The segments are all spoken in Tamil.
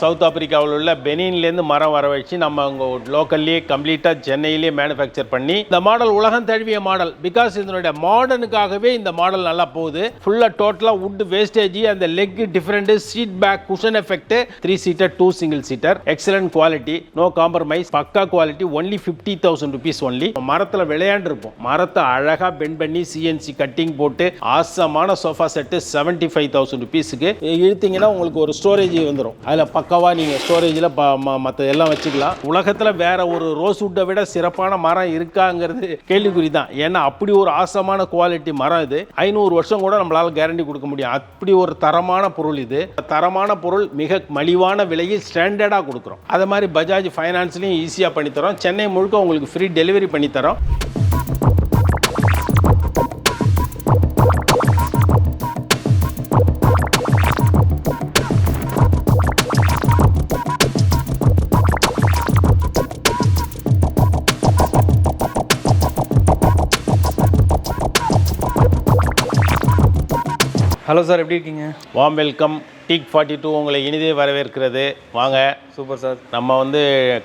சவுத் ஆப்பிரிக்காவில் உள்ள பெனின்லேருந்து மரம் வர வச்சு நம்ம அங்கே லோக்கல்லேயே கம்ப்ளீட்டாக சென்னையிலேயே மேனுஃபேக்சர் பண்ணி இந்த மாடல் உலகம் தழுவிய மாடல். பிகாஸ் இதனுடைய மாடர்னுக்காகவே இந்த மாடல் நல்லா போகுது. ஃபுல்லாக டோட்டலாக வுட் வேஸ்டேஜ், அந்த leg different, seat back cushion effect, 3 seater 2 single seater, excellent quality, no compromise, பக்கா குவாலிட்டி, ஒன்லி 50,000 rupees ஒன்லி. மரத்தில் விளையாண்டுருப்போம், மரத்தை அழகாக பெண்ட் பண்ணி சிஎன்சி கட்டிங் போட்டு ஆசமான சோஃபா செட்டு 75,000 rupeesக்கு இழுத்தீங்கன்னா உங்களுக்கு ஒரு ஸ்டோரேஜ் வந்துடும். அதில் பக்காவா நீங்கள் ஸ்டோரேஜில் மற்ற எல்லாம் வச்சுக்கலாம். உலகத்தில் வேற ஒரு ரோஸ் வுட்டை விட சிறப்பான மரம் இருக்காங்கிறது கேள்விக்குறி தான். ஏன்னா அப்படி ஒரு ஆசமான குவாலிட்டி மரம் இது. 500 வருஷம் கூட நம்மளால கேரண்டி கொடுக்க முடியும். அப்படி ஒரு தரமான பொருள் இது. தரமான பொருள் மிக மலிவான விலையில் ஸ்டாண்டர்டாக கொடுக்குறோம். அது மாதிரி பஜாஜ் ஃபைனான்ஸ்லையும் ஈஸியாக பண்ணித்தரோம். சென்னை முழுக்க உங்களுக்கு ஃப்ரீ டெலிவரி பண்ணித்தரோம். ஹலோ சார், எப்படி இருக்கீங்க? Warm welcome. டீக் 42 உங்களை இனிதே வரவேற்கிறது. வாங்க. Super sir. நம்ம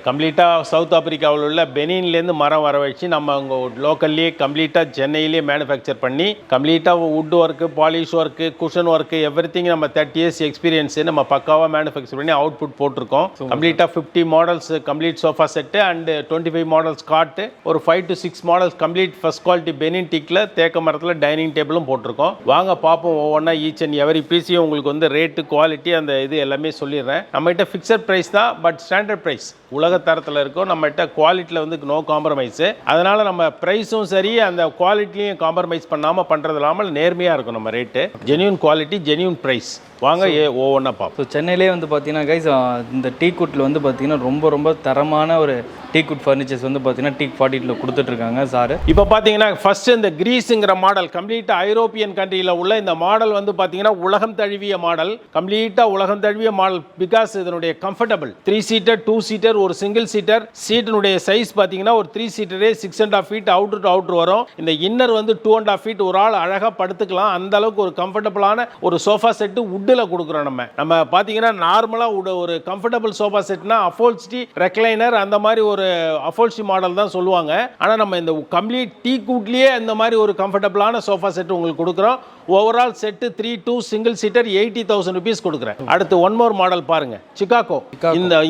கம்ப்ளீட்டாக சவுத் ஆப்பிரிக்காவில் உள்ள பெனின்லேருந்து மரம் வர வச்சு நம்ம அங்கே லோக்கல்லேயே கம்ப்ளீட்டாக சென்னையிலேயே மேனுஃபேக்சர் பண்ணி கம்ப்ளீட்டாக would work, polish work, cushion work, everything நம்ம 30 years எக்ஸ்பீரியன்ஸு நம்ம பக்காவாக மேனுஃபேக்சர் பண்ணி அவுட்புட் போட்டிருக்கோம். கம்ப்ளீட்டாக 50 models complete sofa set and 25 models காட்டு, ஒரு 5 to 6 models complete first quality Benin டீக்கில் தேக்க மரத்தில் டைனிங் டேபிளும் போட்டிருக்கோம். வாங்க பார்ப்போம் ஒவ்வொன்றா. ஈச் அண்ட் எவரி பீஸையும் உங்களுக்கு ரேட்டு, குவாலிட்டி, அந்த இது எல்லாமே சொல்லிடுறேன். நம்மகிட்ட ஃபிக்ஸட் ப்ரைஸ் தான், பட் ஸ்டாண்டர்ட் ப்ரைஸ் உலக தரத்தில் இருக்கும். நம்மகிட்ட குவாலிட்டியில் நோ காம்ப்ரமைஸு. அதனால் நம்ம ப்ரைஸும் சரி, அந்த குவாலிட்டிலையும் காம்ப்ரமைஸ் பண்ணாமல் பண்ணுறது இல்லாமல் நேர்மையாக இருக்கும் நம்ம rate. Genuine quality, genuine price. வாங்க ஒவ்வொன்றா பார்ப்போம். ஸோ சென்னையிலே பார்த்தீங்கன்னா கைஸ், இந்த டீக்குட்டில் பார்த்தீங்கன்னா ரொம்ப தரமான ஒரு டீக்குட் ஃபர்னிச்சர்ஸ் பார்த்தீங்கன்னா டீக் 42 கொடுத்துட்ருக்காங்க சார். இப்போ பார்த்தீங்கன்னா ஃபஸ்ட்டு இந்த கிரீஸுங்கிற மாடல் கம்ப்ளீட்டாக ஐரோப்பியன் கண்ட்ரியில் உள்ள இந்த மாடல் பார்த்தீங்கன்னா உலகம் தழுவிய மாடல், கம்ப்ளீட்டாக உலகம் தழுவிய மாடல். பிகாஸ் இதனுடைய கம்ஃபர்டபுள் 3 சீட்டர் 2 சீட்டர் ஒரு சிங்கிள் சீட்டர். சீட்டினுடைய சைஸ் பார்த்தீங்கன்னா ஒரு 3 சீட்டரே 6.5 feet அவுட்ரு டு அவுட்ரு வரும். இந்த இன்னர் 2.5 feet ஒரு ஆள் அழகாக படுத்துக்கலாம். அந்த அளவுக்கு ஒரு கம்ஃபர்டபுளான ஒரு சோஃபா செட்டு வுட்டில் கொடுக்குறோம். நம்ம பார்த்தீங்கன்னா நார்மலாக ஒரு கம்ஃபர்டபுள் சோஃபா செட்னா அஃபோல்ஸ்டி, ரெக்லைனர், அந்த மாதிரி ஒரு அஃபோல்ஸ்டி மாடல் தான் சொல்லுவாங்க. ஆனால் நம்ம இந்த கம்ப்ளீட் டீக்குட்லேயே அந்த மாதிரி ஒரு கம்ஃபர்டபுளான சோஃபா செட் உங்களுக்கு கொடுக்குறோம். Overall set 3-2 single seater 80,000 rupees கொடுக்குறேன். அடுத்து ஒன் மோர் மாடல் பாருங்க, சிகாகோ.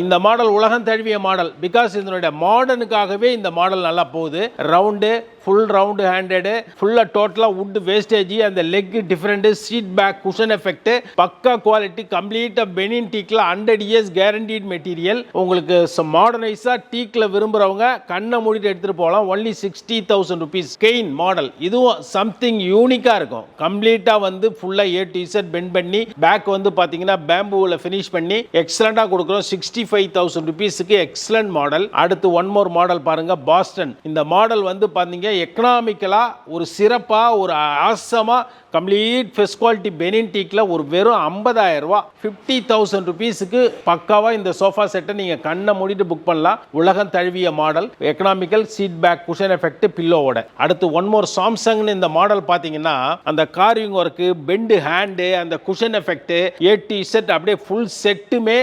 இந்த மாடல் உலகம் தழுவிய மாடல். பிகாஸ் இதனுடைய மாடர்னுக்காகவே இந்த மாடல் நல்லா போகுது. ரவுண்டு, ஃபுல் ரவுண்டு ஹேண்டடு, ஃபுல்லாக டோட்டலாக வுட் வேஸ்டேஜ், அந்த leg different, seat back cushion effect, பக்கா குவாலிட்டி, கம்ப்ளீட்டாக பெனின் டீக்கில் 100 years கேரண்டீட் மெட்டீரியல். உங்களுக்கு மாடர்னைஸாக டீக்கில் விரும்புகிறவங்க கண்ணை மூடிட்டு எடுத்துகிட்டு போகலாம். Only 60,000 rupees. கெயின் மாடல், இதுவும் சம்திங் யூனிக்காக இருக்கும். கம்ப்ளீட்டாக ஃபுல்லாக A to Z பெண்ட் பண்ணி பேக் பார்த்தீங்கன்னா பேம்பூவில் ஃபினிஷ் பண்ணி எக்ஸலண்டாக கொடுக்குறோம். 65,000 rupeesக்கு எக்ஸலண்ட் மாடல். அடுத்து ஒன் மோர் மாடல் பாருங்க, பாஸ்டன். இந்த மாடல் பார்த்தீங்க எக்கனாமிக்கலா ஒரு சிறப்பா ஒரு ஆசமா கம்ப்ளீட் ஃபர்ஸ்ட் குவாலிட்டி பெனின் டீக்கில் ஒரு வெறும் 50,000 ரூபாய் 50,000 rupeesக்கு பக்காவா இந்த சோஃபா செட்டை நீங்க கண்ணை மூடிட்டு புக் பண்ணலாம். உலகம் தழுவிய model, economical, seat back cushion effect, பில்லோவோட. அடுத்து ஒன் மோர் சாம்சங்னு இந்த மாடல் பார்த்தீங்கன்னா அந்த கார்விங் ஒர்க்கு, பெண்டு ஹேண்டு, அந்த cushion effect, A to Z அப்படியே ஃபுல் செட்டுமே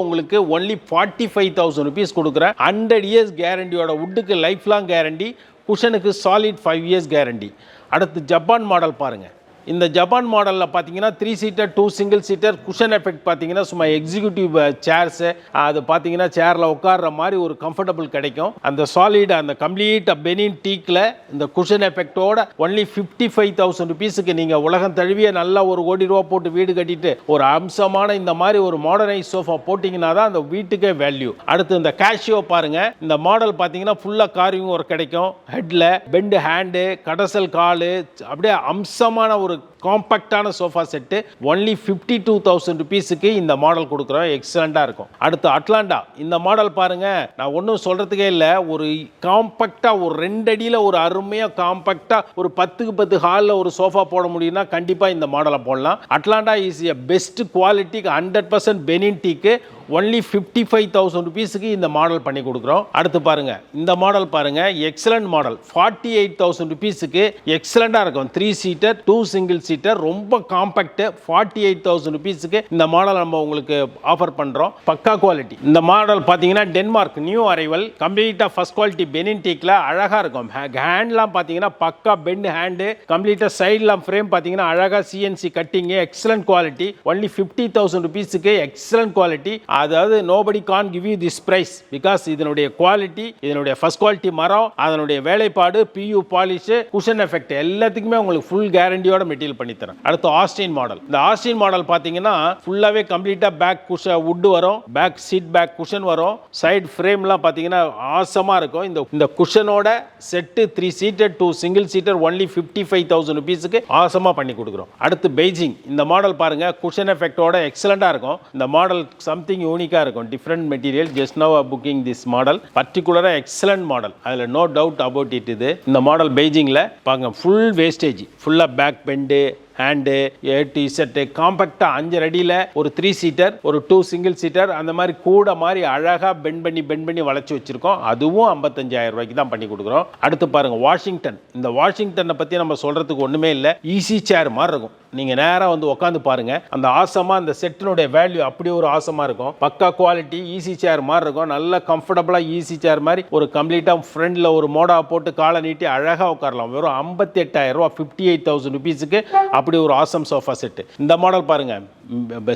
உங்களுக்கு ஒன்லி 45,000 rupees கொடுக்குறேன். 100 years கேரண்டியோட, வுட்டுக்கு லைஃப் லாங் கேரண்டி, குஷனுக்கு சாலிட் 5 years கேரண்டி. அடுத்து ஜப்பான் மாடல் பாருங்க. இந்த ஜப்பான் மாடலில் பார்த்தீங்கன்னா 3 seater 2 single seater, cushion effect பார்த்தீங்கன்னா சும்மா எக்ஸிக்யூட்டிவ் சேர்ஸு, அது பார்த்தீங்கன்னா சேரில் உட்கார்ற மாதிரி ஒரு கம்ஃபர்டபுள் கிடைக்கும். அந்த சாலிட், அந்த கம்ப்ளீட் பெனின் டீக்கில் இந்த குஷன் எஃபெக்டோட ஒன்லி 55,000 rupeesக்கு நீங்கள் உலகம் தழுவிய நல்லா ஒரு ₹1 கோடி போட்டு வீடு கட்டிட்டு ஒரு அம்சமான இந்த மாதிரி ஒரு மாடர்னைஸ் சோஃபா போட்டிங்கன்னா தான் அந்த வீட்டுக்கே வேல்யூ. அடுத்து இந்த கேஷியோ பாருங்க. இந்த மாடல் பார்த்தீங்கன்னா ஃபுல்லாக கார்விங் ஒர்க் கிடைக்கும். ஹெட்டில் பெண்டு ஹேண்டு, கடசல் காலு, அப்படியே அம்சமான ஒரு காம்பேக்டான சோஃபா செட்டு ஒன்லி 52,000 rupeesக்கு இந்த மாடல் கொடுக்குறோம். எக்ஸலண்டாக இருக்கும். அடுத்து அட்லாண்டா. இந்த மாடல் பாருங்க, நான் ஒன்றும் சொல்கிறதுக்கே இல்லை. ஒரு காம்பேக்டாக ஒரு 2 அடியில் ஒரு அருமையாக காம்பேக்டாக ஒரு 10க்கு 10 ஹாலில் ஒரு சோஃபா போட முடியும்னா கண்டிப்பாக இந்த மாடலை போடலாம். Atlanta is a best quality, 100% Benin teak. Only 55,000 ருபீஸுக்கு இந்த மாடல் பண்ணி கொடுக்குறோம். அடுத்து பாருங்க, இந்த மாடல் பாருங்க, எக்ஸலண்ட் மாடல் 48,000 ருபீஸுக்கு எக்ஸலண்டா இருக்கும். 3 சீட்டர் 2 சிங்கிள் சீட்டர், ரொம்ப காம்பாக்ட். 48,000 ருபீஸுக்கு இந்த மாடல் நம்ம உங்களுக்கு ஆஃபர் பண்றோம். பக்கா குவாலிட்டி. இந்த மாடல் பாத்தீங்கன்னா டென்மார்க் நியூ அரைவல், கம்ப்ளீட்டா ஃபர்ஸ்ட் குவாலிட்டி பெனின் டீக்ல அழகா இருக்கும். ஹேண்ட்லாம் பாத்தீங்கன்னா பக்கா பெண்ட் ஹேண்டு, கம்ப்ளீட்டா சைட்லாம் ஃப்ரேம் பாத்தீங்கன்னா அழகா CNC cutting, excellent quality. Only 50,000 ருபீஸுக்கு எக்ஸலண்ட் குவாலிட்டி. அதாவது nobody can give you this price because இதனுடைய குவாலிட்டி, இதனுடைய ஃபர்ஸ்ட் குவாலிட்டி மரம், அதனுடைய வேலைப்பாடு, பியூ பாலிஷ், குஷன் எஃபெக்ட் எல்லாத்துக்குமே உங்களுக்கு ஃபுல் கேரண்டியோட மெட்டீரியல் பண்ணி தரேன். அடுத்து ஆஸ்டின் மாடல். இந்த ஆஸ்டின் மாடல் பாத்தீங்கன்னா ஃபுல்லாவே கம்ப்ளீட்டா பேக் குஷன் வுட் வரும், பேக் சீட் பேக் குஷன் வரும், சைடு ஃப்ரேம்லாம் பாத்தீங்கன்னா ஆசமா இருக்கும். இந்த குஷனோட set 3 seater 2 single seater only 55,000 ருபீஸுக்கு ஆசமா பண்ணி கொடுக்குறோம். அடுத்து பெய்ஜிங். இந்த மாடல் பாருங்க, குஷன் எஃபெக்டோட எக்ஸலண்டா இருக்கும். இந்த மாடல் சம்திங் யூனிக்கா இருக்கும், different material. Just now booking this model, பர்டிகுலரா எக்ஸலண்ட் மாடல், அதுல நோ டவுட் அபவுட் இட். இது இந்த மாடல் பெய்ஜிங்ல பாருங்க, ஃபுல் வேஸ்டேஜ், ஃபுல்லா பேக் பெண்டு, ஹேண்டு, ஏட்டு இசட்டு, காம்பேக்டாக 5 அடியில் ஒரு 3 சீட்டர், ஒரு 2 சிங்கிள் சீட்டர், அந்த மாதிரி கூட மாதிரி அழகாக பெண்ட் பண்ணி வளைச்சி வச்சிருக்கோம். அதுவும் 55,000 ரூபாய்க்கு தான் பண்ணி கொடுக்குறோம். அடுத்து பாருங்க, வாஷிங்டன். இந்த வாஷிங்டனை பற்றி நம்ம சொல்கிறதுக்கு ஒன்றுமே இல்லை. ஈஸி சேர் மாதிரி இருக்கும். நீங்கள் நேராக வந்து உட்காந்து பாருங்க, அந்த ஆசமாக அந்த செட்டினுடைய வேல்யூ அப்படி ஒரு ஆசமாக இருக்கும். பக்கா குவாலிட்டி, ஈஸி சேர் மாதிரி இருக்கும். நல்ல கம்ஃபர்டபுளாக ஈஸி சேர் மாதிரி ஒரு கம்ப்ளீட்டாக ஃப்ரண்ட்ல ஒரு மோடா போட்டு காலை நீட்டி அழகாக உட்காரலாம். வெறும் 58,000 ரூபா, 58,000 ருபீஸுக்கு அப்படி ஒரு ஆசம் சோஃபா செட். இந்த மாடல் பாருங்க,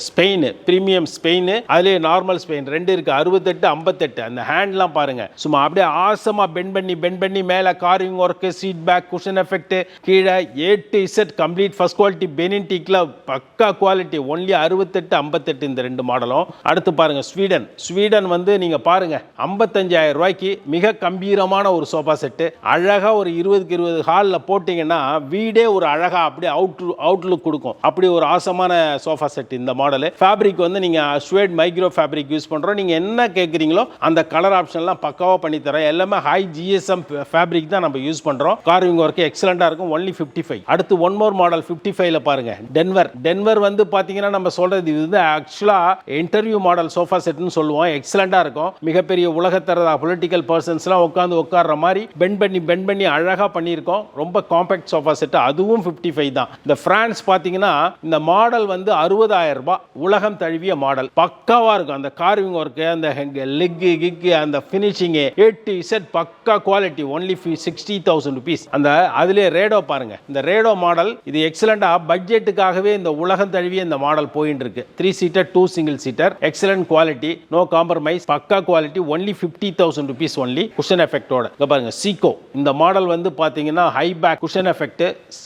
ஸ்பெயின் பிரீமியம் ஸ்பெயின், அதுலேயே நார்மல் ஸ்பெயின் ரெண்டு இருக்கு. 68, 58. அந்த ஹேண்ட்லாம் பாருங்க, சும்மா அப்படியே ஆசமா பெண்ட் பண்ணி மேலே carving work, seat back, cushion effect, கீழே A to Z complete first quality Benin டீக்ல பக்கா குவாலிட்டி. ஒன்லி 68, 58 இந்த ரெண்டு மாடலும். அடுத்து பாருங்க, ஸ்வீடன் வந்து நீங்க பாருங்க 55,000 ரூபாய்க்கு மிக கம்பீரமான ஒரு சோஃபா செட்டு. அழகா ஒரு 20க்கு 20 ஹாலில் போட்டிங்கன்னா வீடே ஒரு அழகா அப்படியே அவுட்லுக் கொடுக்கும். அப்படி ஒரு ஆசமான சோஃபா செட் இந்த மாடல். ஃபேப்ரிக் வந்து நீங்க ஸ்வேட் மைக்ரோ ஃபேப்ரிக் யூஸ் பண்றோம். நீங்க என்ன கேக்குறீங்களோ அந்த கலர் ஆப்ஷன்லாம் பக்காவா பண்ணி தரோம். எல்லாமே ஹை GSM ஃபேப்ரிக் தான் நம்ம யூஸ் பண்றோம். கார்விங் ஒர்க் எக்ஸலண்டா இருக்கும். ஒன்லி 55. அடுத்து ஒன் மோர் மாடல் 55ல பாருங்க, டென்வர் வந்து பாத்தீங்கன்னா நம்ம சொல்றது இது வந்து ஆக்சுவலா இன்டர்வியூ மாடல் சோஃபா செட்னு சொல்லுவோம். எக்ஸலண்டா இருக்கும். மிகப்பெரிய உலகத்தர பொலிட்டிக்கல் பர்சன்ஸ்லாம் உட்கார்ற மாதிரி பெண்ட் பண்ணி அழகா பண்ணியிருக்கோம். ரொம்ப காம்பாக்ட் சோஃபா செட், அதுவும் 55 தான். இந்த பிரான்ஸ் பாத்தீங்கன்னா இந்த மாடல் வந்து 60,000 ரூபாய். உலகம் தழுவிய மாடல், பக்காவா இருக்கும். அந்த கார்விங் ஒர்க், அந்த லெக் கிக், அந்த ஃபினிஷிங் A to Z பக்கா குவாலிட்டி. Only 60,000 rupees. அந்த அதுல ரேடோ பாருங்க, இந்த ரேடோ மாடல் இது எக்ஸலண்டா பட்ஜெட்டுக்காகவே இந்த உலகம் தழுவிய இந்த மாடல் போயிட்டு இருக்கு. 3 seater 2 single seater, excellent quality, no compromise, பக்கா quality. Only 50,000 rupees only. Cushion எஃபெக்டோட இங்க பாருங்க, சீகோ. இந்த மாடல் வந்து பாத்தீங்கன்னா high back cushion effect,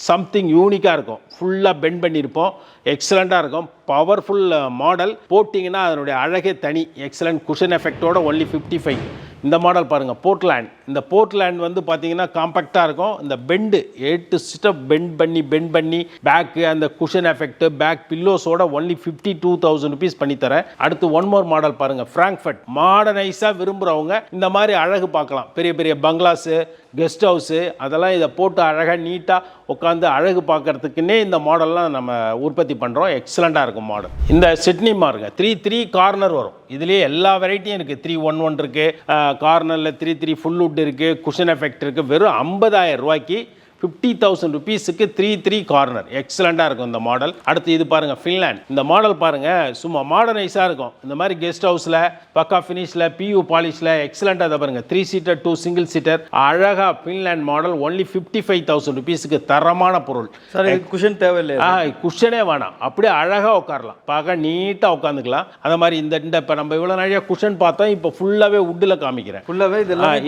something யூனிக்கா இருக்கும். ஃபுல்லா பெண்ட் பண்ணியிருப்போம். எக்ஸலண்டா இருக்கும். Powerful model. போட்டிங்கன்னா அதனுடைய அழகே தனி. எக்ஸலண்ட் குஷன் எஃபெக்டோட ஒன்லி 55. இந்த மாடல் பாருங்க, போர்ட்லேண்ட். இந்த போர்ட்லேண்ட் வந்து பார்த்தீங்கன்னா காம்பாக்டாக இருக்கும். இந்த பெண்டு 8 ஸ்டெப் பெண்ட் பண்ணி பேக்கு, அந்த குஷன் எஃபெக்ட், பேக் பில்லோஸோட ஒன்லி 52,000 ருபீஸ் பண்ணி தரேன். அடுத்து ஒன் மோர் மாடல் பாருங்க, ஃப்ராங்க்ஃபர்ட். மாடர்னைஸாக விரும்புகிறவங்க இந்த மாதிரி அழகு பார்க்கலாம். பெரிய பங்களாஸு, கெஸ்ட் ஹவுஸு, அதெல்லாம் இதை போட்டு அழகாக நீட்டாக உட்காந்து அழகு பார்க்கறதுக்குன்னே இந்த மாடல்லாம் நம்ம உற்பத்தி பண்ணுறோம். எக்ஸலண்ட்டாக இருக்கும் மாடல். இந்த சிட்னி மாருங்க 3 கார்னர் வரும். இதுலேயே எல்லா வெரைட்டியும் இருக்குது. 311 இருக்குது, கார்னரில் 3 ஃபுல் வுட் இருக்குது, குஷன் எஃபெக்ட் இருக்குது. வெறும் 50,000 ரூபாய்க்கு 50,000 ருபீஸுக்கு 3 கார்னர். எக்ஸலண்டாக இருக்கும் இந்த மாடல். அடுத்து இது பாருங்க, ஃபின்லாண்ட். இந்த மாடல் பாருங்க, சும்மா மாடர்னைஸாக இருக்கும். இந்த மாதிரி கெஸ்ட் ஹவுஸில் பக்கா ஃபினிஷில், பியூ பாலிஷில் எக்ஸலண்டாக இதை பாருங்க. 3 சீட்டர் 2 சிங்கிள் சீட்டர், அழகா ஃபின்லாண்ட் மாடல். ஒன்லி 55,000 ருபீஸுக்கு தரமான பொருள். சார் குஷன் தேவையில்லை, குஷனே வேணாம், அப்படியே அழகாக உட்காரலாம். பார்க்க நீட்டாக உட்காந்துக்கலாம். அந்த மாதிரி இந்த இப்போ நம்ம இவ்வளோ நிறைய குஷன் பார்த்தோம். இப்போ ஃபுல்லாகவே வுட்டில் காமிக்கிறேன். ஃபுல்லாகவே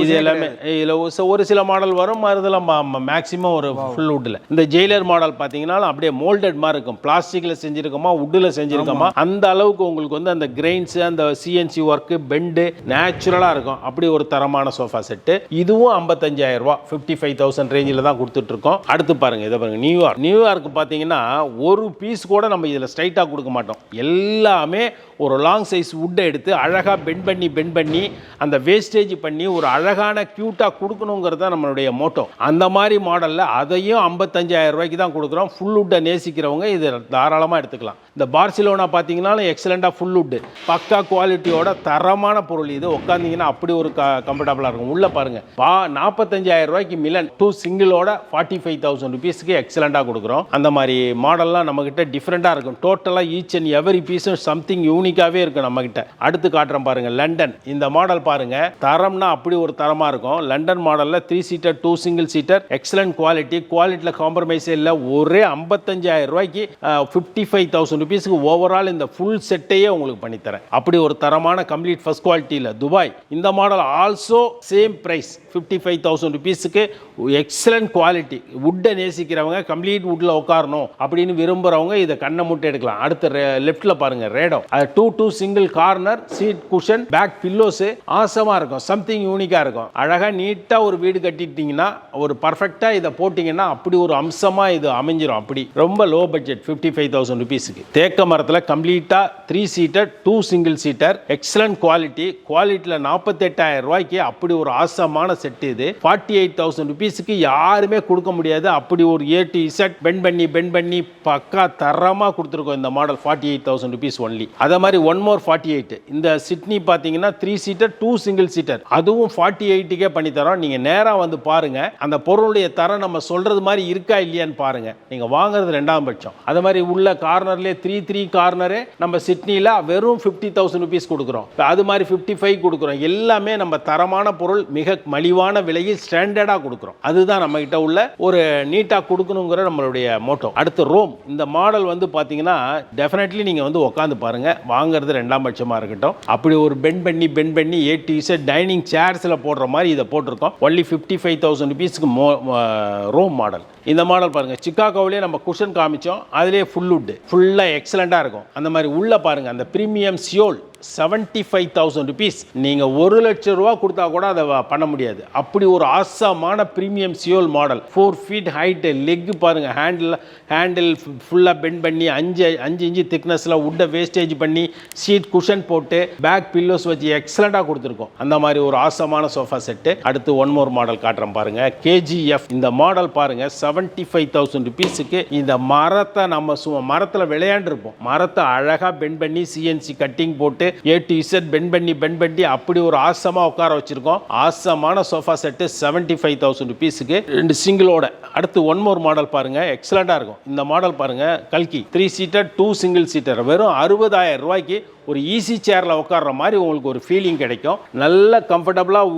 இது எல்லாமே இதில் ஒரு சில மாடல் வரும், அதெல்லாம் மேக்ஸிமம் ஒரு ஃபுல் வுட்ல. இந்த ஜெயிலர் மாடல் பாத்தீங்கன்னா அப்படியே மோல்டட் மாதிரி இருக்கும். பிளாஸ்டிக்ல செஞ்சிருக்கோமா, வுட்ல செஞ்சிருக்கோமா, அந்த அளவுக்கு உங்களுக்கு வந்து அந்த கிரெயின்ஸ், அந்த CNC ஒர்க், பெண்டு நேச்சுரலா இருக்கும். அப்படி ஒரு தரமான சோஃபா செட். இதுவும் 55,000 ரூபாய், 55,000 ரேஞ்சில் தான் கொடுத்துட்டு இருக்கோம். அடுத்து பாருங்க, இதை பாருங்க, நியூயார்க் பாத்தீங்கன்னா ஒரு பீஸ் கூட நம்ம இதுல ஸ்ட்ரைட்டா கொடுக்க மாட்டோம். எல்லாமே ஒரு லாங் சைஸ் வுட்டை எடுத்து அழகாக பெண்ட் பண்ணி அந்த வேஸ்டேஜ் பண்ணி ஒரு அழகான க்யூட்டாக கொடுக்கணுங்கிறது தான் நம்மளுடைய மோட்டோ. அந்த மாதிரி மாடலில் அதையும் 55,000 ரூபாய்க்கு தான் கொடுக்குறோம். ஃபுல் வுட்டை நேசிக்கிறவங்க இதை தாராளமாக எடுத்துக்கலாம். இந்த பார்சிலோனா பார்த்தீங்கன்னா எக்ஸலண்ட்டாக ஃபுல் வுட்டு பக்கா குவாலிட்டியோட தரமான பொருள். இது உட்காந்திங்கன்னா அப்படி ஒரு கம்ஃபர்டபுளாக இருக்கும். உள்ளே பாருங்கள் 45,000 ரூபாய்க்கு மிலன் 2 சிங்கிளோட 45,000 ருபீஸ்க்கு எக்ஸலண்ட்டாக கொடுக்குறோம். அந்த மாதிரி மாடல்லாம் நம்மக்கிட்ட டிஃப்ரெண்ட்டாக இருக்கும். டோட்டலாக ஈச் அண்ட் எவரி பீஸும் சம்திங் யூனிக்காகவே இருக்கும் நம்மக்கிட்ட. அடுத்து காட்டுறேன் பாருங்கள் லண்டன். இந்த மாடல் பாருங்கள் தரம்னா அப்படி ஒரு தரமாக இருக்கும். லண்டன் மாடலில் 3 சீட்டர் 2 சிங்கிள் சீட்டர் எக்ஸலண்ட் குவாலிட்டியில் காம்ப்ரமைஸே இல்லை. ஒரே 55,000 ரூபாய்க்கு 55,000 ருபீஸ்க்கு ஓவரால் இந்த ஃபுல் செட்டையே உங்களுக்கு பண்ணித்தரேன். அப்படி ஒரு தரமான கம்ப்ளீட் ஃபர்ஸ்ட் குவாலிட்டியில் துபாய். இந்த மாடல் ஆல்சோ சேம் ப்ரைஸ் 55,000 ருபீஸுக்கு எக்ஸலண்ட் குவாலிட்டி. வுட்டை நேசிக்கிறவங்க கம்ப்ளீட் வுட்டில் உட்காரணும் அப்படின்னு விரும்புகிறவங்க இதை கண்ணை முட்டை எடுக்கலாம். அடுத்த லெஃப்ட்டில் பாருங்கள் ரேடோ. அது 2 single corner seat cushion back pillows ஆசமாக இருக்கும். சம்திங் யூனிக்காக இருக்கும். அழகாக நீட்டாக ஒரு வீடு கட்டிட்டீங்கன்னா ஒரு பர்ஃபெக்டாக இதை போட்டிங்கன்னா அப்படி ஒரு அம்சமாக இது அமைஞ்சிடும். அப்படி ரொம்ப லோ பட்ஜெட் 55,000 ருபீஸுக்கு தேக்க மரத்தில் கம்ப்ளீட்டாக 3 சீட்டர் 2 சிங்கிள் சீட்டர் எக்ஸலண்ட் குவாலிட்டியில் 48,000 ரூபாய்க்கு அப்படி ஒரு ஆசமான செட்டு. இது 48,000 ருபீஸுக்கு யாருமே கொடுக்க முடியாது. அப்படி ஒரு A to Z பெண்ட் பண்ணி பக்கா தரமாக கொடுத்துருக்கோம். இந்த மாடல் 48,000 ருபீஸ் ஒன்லி. அதே மாதிரி 1 more 48 இந்த சிட்னி பார்த்தீங்கன்னா 3 சீட்டர் 2 சிங்கிள் சீட்டர் அதுவும் 48க்கே பண்ணி தரோம். நீங்கள் நேராக வந்து பாருங்க அந்த பொருளுடைய தரம் நம்ம சொல்றது மாதிரி இருக்கா இல்லையான்னு பாருங்க. நீங்கள் வாங்குறது 2ஆம் பட்சம். அதே மாதிரி உள்ள கார்னர்லேயே 3 கார்னரு நம்ம சிட்னியில் வெறும் 50,000 ருபீஸ் கொடுக்குறோம். அது மாதிரி 55 கொடுக்குறோம். எல்லாமே நம்ம தரமான பொருள் மிக மலிவான விலையில் ஸ்டாண்டர்டாக கொடுக்குறோம். அதுதான் நம்ம கிட்ட உள்ள ஒரு நீட்டாக கொடுக்கணுங்கிற நம்மளுடைய மோட்டோ. அடுத்து ரோம். இந்த மாடல் வந்து பார்த்தீங்கன்னா டெஃபினெட்லி நீங்கள் வந்து உட்காந்து பாருங்க. வாங்குறது 2ஆம் பட்சமாக இருக்கட்டும். அப்படி ஒரு பெண்ட் பண்ணி A to Z டைனிங் சேர்ஸில் போடுற மாதிரி இதை போட்டிருக்கோம். ஒன்லி 55,000 ருபீஸ்க்கு ரோம் மாடல். இந்த மாடல் பாருங்கள் சிக்காகோவிலே நம்ம குஷன் காமிச்சோம். அதிலே ஃபுல் வுட் ஃபுல்லாக எக்ஸலண்ட்டாக இருக்கும். அந்த மாதிரி உள்ளே பாருங்கள் அந்த ப்ரீமியம் சியோல் 75,000 ருபீஸ். நீங்கள் 1 லட்சம் ரூபா கொடுத்தா கூட அதை பண்ண முடியாது. அப்படி ஒரு ஆசமான premium Seoul model 4 feet height. Leg பாருங்கள் ஹேண்டில் ஃபுல்லாக பெண்ட் பண்ணி 5 இன்ச்சு திக்னஸில் வுட்டை வேஸ்டேஜ் பண்ணி சீட் குஷன் போட்டு பேக் பில்லோஸ் வச்சு எக்ஸலண்ட்டாக கொடுத்துருக்கோம். அந்த மாதிரி ஒரு ஆசமான சோஃபா செட்டு. அடுத்து 1 more மாடல் காட்டுறேன் பாருங்கள் KGF. இந்த மாடல் பாருங்கள் 75,000 ருபீஸுக்கு. இந்த மரத்தை நம்ம மரத்தில் விளையாண்டுருப்போம். மரத்தை அழகாக பெண்ட் பண்ணி CNC கட்டிங் போட்டு A to Z பெண்ட் பண்ணி அப்படி ஒரு ஆசமா உட்கார வச்சிருக்கோம். ஆசமான சோஃபா செட்டு 75,000 ருபீஸுக்கு 2 சிங்கிளோட. அடுத்து 1 more மாடல் பாருங்க எக்ஸலண்டா இருக்கும். இந்த மாடல் பாருங்க கல்கி 3 சீட்டர் 2 சிங்கிள் சீட்டர் வெறும் 60,000 ரூபாய்க்கு ஒரு ஈஸி சேரில் உட்கார்ற மாதிரி உங்களுக்கு ஒரு ஃபீலிங் கிடைக்கும். நல்ல கம்ஃபர்டபுளாக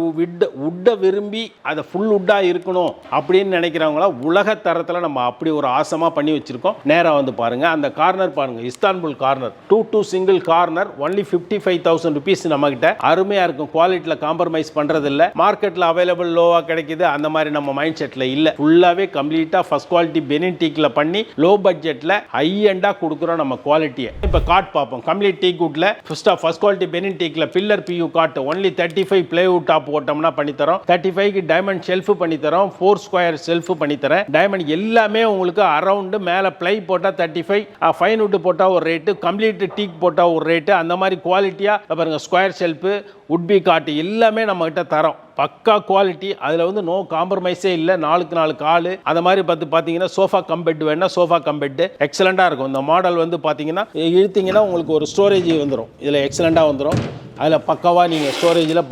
வுட்டை விரும்பி அதை ஃபுல் வுட்டாக இருக்கணும் அப்படின்னு நினைக்கிறவங்களா உலக தரத்தில் நம்ம அப்படி ஒரு ஆசமாக பண்ணி வச்சுருக்கோம். நேராக வந்து பாருங்கள் அந்த கார்னர் பாருங்கள் Istanbul corner 2 single corner only 55,000 rupees. நம்மகிட்ட அருமையாக இருக்கும். குவாலிட்டியில் காம்ப்ரமைஸ் பண்ணுறது இல்லை. மார்க்கெட்டில் அவைலபிள் லோவாக கிடைக்குது அந்த மாதிரி நம்ம மைண்ட் செட்டில் இல்லை. ஃபுல்லாகவே கம்ப்ளீட்டாக ஃபர்ஸ்ட் குவாலிட்டி பெனின் டீக்கில் பண்ணி லோ பட்ஜெட்டில் ஹை எண்டாக கொடுக்குறோம் நம்ம குவாலிட்டியை. இப்போ காட் பார்ப்போம். Complete teak wood first quality Benin டீக்ல filler PU coat only 35 plywood top போட்டோம்னா பண்ணி தரோம். 35க்கு டைமண்ட் ஷெல்ஃப் பண்ணி தரோம். 4 ஸ்கொயர் ஷெல்ஃப் பண்ணி தரேன். டைமண்ட் எல்லாமே உங்களுக்கு அரவுண்ட் மேலே பிளை போட்டால் 35 ஃபைன் வுட் போட்டால் ஒரு ரேட்டு கம்ப்ளீட் டீக் போட்டால் ஒரு ரேட்டு. அந்த மாதிரி குவாலிட்டியாக பாருங்க ஸ்கொயர் ஷெல்ஃப் உட்பி காட்டு எல்லாமே நம்ம கிட்ட தரோம். பக்கா குவாலிட்டி. அதில் வந்து நோ காம்ப்ரமைஸே இல்லை. 4 காலு அந்த மாதிரி பார்த்தீங்கன்னா சோஃபா கம்பெட் வேணா சோஃபா கம்பெட் எக்ஸலண்ட்டாக இருக்கும். இந்த மாடல் வந்து பார்த்தீங்கன்னா இழுத்தீங்கன்னா உங்களுக்கு ஒரு ஸ்டோரேஜ் வந்துடும். இதில் எக்ஸலண்ட்டாக வந்துடும். அதில் பக்காவாக நீங்கள் ஸ்டோரேஜில்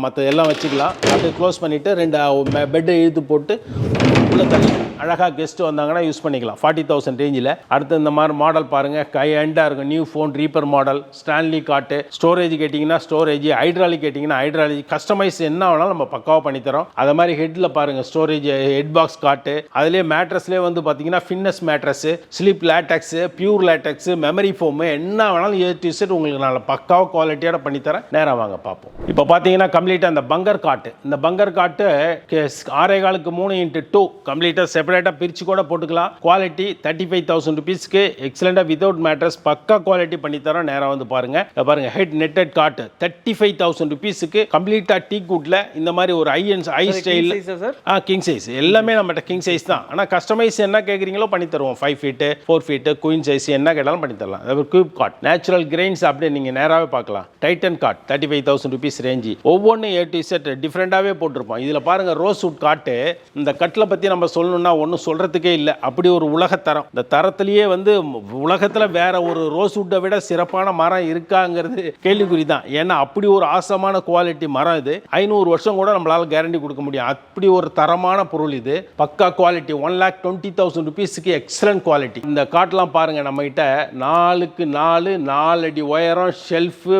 மற்ற எல்லாம் வச்சுக்கலாம். அப்படியே க்ளோஸ் பண்ணிவிட்டு 2 பெட்டை இழுத்து போட்டு உள்ள தள்ளி அழகாக கெஸ்ட்டு வந்தாங்கன்னா யூஸ் பண்ணிக்கலாம் 40,000 ரேஞ்சில். அடுத்து இந்த மாதிரி மாடல் பாருங்கள் கை ஹேண்டாக இருக்கும். New phone reaper model Stanley காட்டு. ஸ்டோரேஜ் கேட்டிங்கன்னா ஸ்டோரேஜ், ஹைட்ராலிக் கேட்டிங்கன்னா ஹைட்ராலிக், கஸ்டமைஸ் என்ன வேணாலும் நம்ம பக்காவாக பண்ணித்தரோம். அதை மாதிரி ஹெட்டில் பாருங்கள் ஸ்டோரேஜ் ஹெட் பாக்ஸ் காட்டு. அதிலே மேட்ரஸ்லேயே வந்து பார்த்தீங்கன்னா fitness mattress, sleep latex, pure latex, memory foam என்ன வேணாலும் A to Z உங்களுக்கு நல்ல பக்காவாக குவாலிட்டியோட பண்ணித்தரேன். நேராக வாங்க பார்ப்போம். இப்போ பார்த்தீங்கன்னா கம்ப்ளீட்டாக இந்த பங்கர் காட்டு. இந்த பங்கர் காட்டு 6.25 3x2 கம்ப்ளீட்டாக செப்பரேட்டாக பிரித்து கூட போட்டுக்கலாம். குவாலிட்டி 35,000 ருபீஸ்க்கு எக்ஸலண்டாக வித்தவுட் மேட்ரஸ் பக்கா குவாலிட்டி பண்ணித்தரோம். நேராக வந்து பாருங்க ஹெட் நெட்டட் காட் 35,000 ருபீஸுக்கு கம்ப்ளீட்டாக டீ குட்ல இந்த மாதிரி ஒரு ஐ ஸ்டைல் சார் கிங் சைஸ் எல்லாமே நம்மகிட்ட கிங் சைஸ் தான். ஆனால் கஸ்டமைஸ் என்ன கேட்குறீங்களோ பண்ணி தருவோம். 5 ஃபீட்டு 4 ஃபீட்டு குயின் சைஸ் என்ன கேட்டாலும் பண்ணி தரலாம். அதாவது கியூப் காட் நேச்சுரல் கிரெயின்ஸ் அப்படியே நீங்கள் நேராகவே பார்க்கலாம். Titan cot 35,000 rupees range. ஒவ்வொன்றும் A to Z டிஃப்ரெண்ட்டாகவே போட்டிருப்போம். இதில் பாருங்கள் ரோஸ்வுட் காட்டு. இந்த கட்டில் பற்றி நம்ம சொல்லணும்னா ஒன்றும் சொல்கிறதுக்கே இல்லை. அப்படி ஒரு உலகத்தரம். இந்த தரத்திலேயே வந்து உலகத்தில் வேற ஒரு ரோஸ்வுட்டை விட சிறப்பான மரம் இருக்காங்கிறது கேள்விக்குறி தான். ஏன்னா அப்படி ஒரு ஆசமான குவாலிட்டி மரம் இது. 500 வருஷம் கூட நம்மளால் கேரண்டி கொடுக்க முடியும். அப்படி ஒரு தரமான பொருள் இது. பக்கா குவாலிட்டி 1,20,000 ருபீஸுக்கு எக்ஸலன்ட் குவாலிட்டி. இந்த காட்டெலாம் பாருங்கள் நம்மகிட்ட 4க்கு 4 அடி உயரம் ஷெல்ஃபு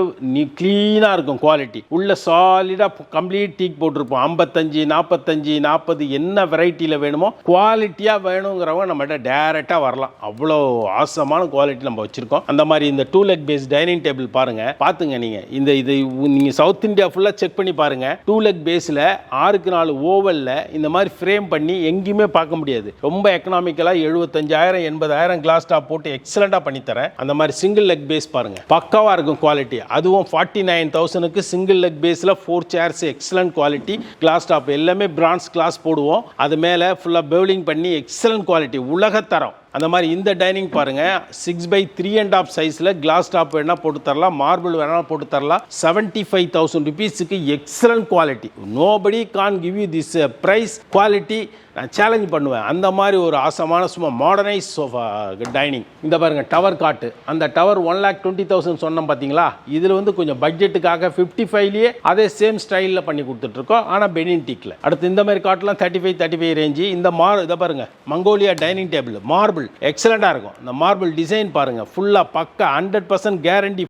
க்ளீனாக இருக்கும். குவாலிட்டி உள்ள சாலிடாக கம்ப்ளீட் டீக் போட்டிருப்போம். 55 45 40 என்ன வெரைட்டியில் வேணுமோ குவாலிட்டியாக வேணுங்கிறவங்க நம்மகிட்ட டேரெக்டாக வரலாம். அவ்வளோ ஆசமான குவாலிட்டி நம்ம வச்சுருக்கோம். அந்த மாதிரி இந்த 2 லெக் பேஸ் டைனிங் டேபிள் பாருங்கள். பார்த்துங்க நீங்கள் இது நீங்கள் சவுத் இந்தியா ஃபுல்லாக செக் பண்ணி பாருங்கள். 2 லெக் பேஸில் 6க்கு 4 ஓவலில் இந்த மாதிரி ஃப்ரேம் பண்ணி எங்கேயுமே பார்க்க முடியாது. ரொம்ப எக்கனாமிக்கலாக 75,000 80,000 கிளாஸ் டாப் போட்டு எக்ஸலண்டாக பண்ணித்தரேன். அந்த மாதிரி சிங்கிள் லெக் பேஸ் பாருங்கள் பக்காவாக இருக்கும் குவாலிட்டி. அதுவும் 49,000க்கு சிங்கிள் லெக் பேஸில் 4 chairs excellent quality. Class top எல்லாமே பிரான்ஸ் கிளாஸ் போடுவோம். அது மேலே ஃபுல்லாக பெவ்லிங் பண்ணி எக்ஸலண்ட் குவாலிட்டி உலகத்தரம். அந்த மாதிரி இந்த டைனிங் பாருங்கள் 6x3.5 சைஸில் கிளாஸ் டாப் வேணால் போட்டு தரலாம். மார்பிள் வேணால் போட்டு தரலாம். 75,000 ருபீஸுக்கு excellent quality. Nobody can give you this price quality. நான் சேலஞ்ச் பண்ணுவேன். அந்த மாதிரி ஒரு ஆசமான சும்மா மாடர்னைஸ் சோஃபா டைனிங். இந்த பாருங்கள் டவர் காட்டு. அந்த டவர் 1,20,000 சொன்னோம் பார்த்தீங்களா. இதில் வந்து கொஞ்சம் பட்ஜெட்டுக்காக 55லேயே அதே சேம் ஸ்டைலில் பண்ணி கொடுத்துட்ருக்கோம். ஆனால் பெனின் டீக்கில். அடுத்து இந்த மாதிரி காட்டெலாம் 35 ரேஞ்சு. இந்த இதை பாருங்கள் மங்கோலியா டைனிங் டேபிள் மார்பிள் எக்ஸலண்டாக இருக்கும். இந்த மார்பிள் டிசைன் பாருங்கள் ஃபுல்லாக பக்கா 100% கேரண்டி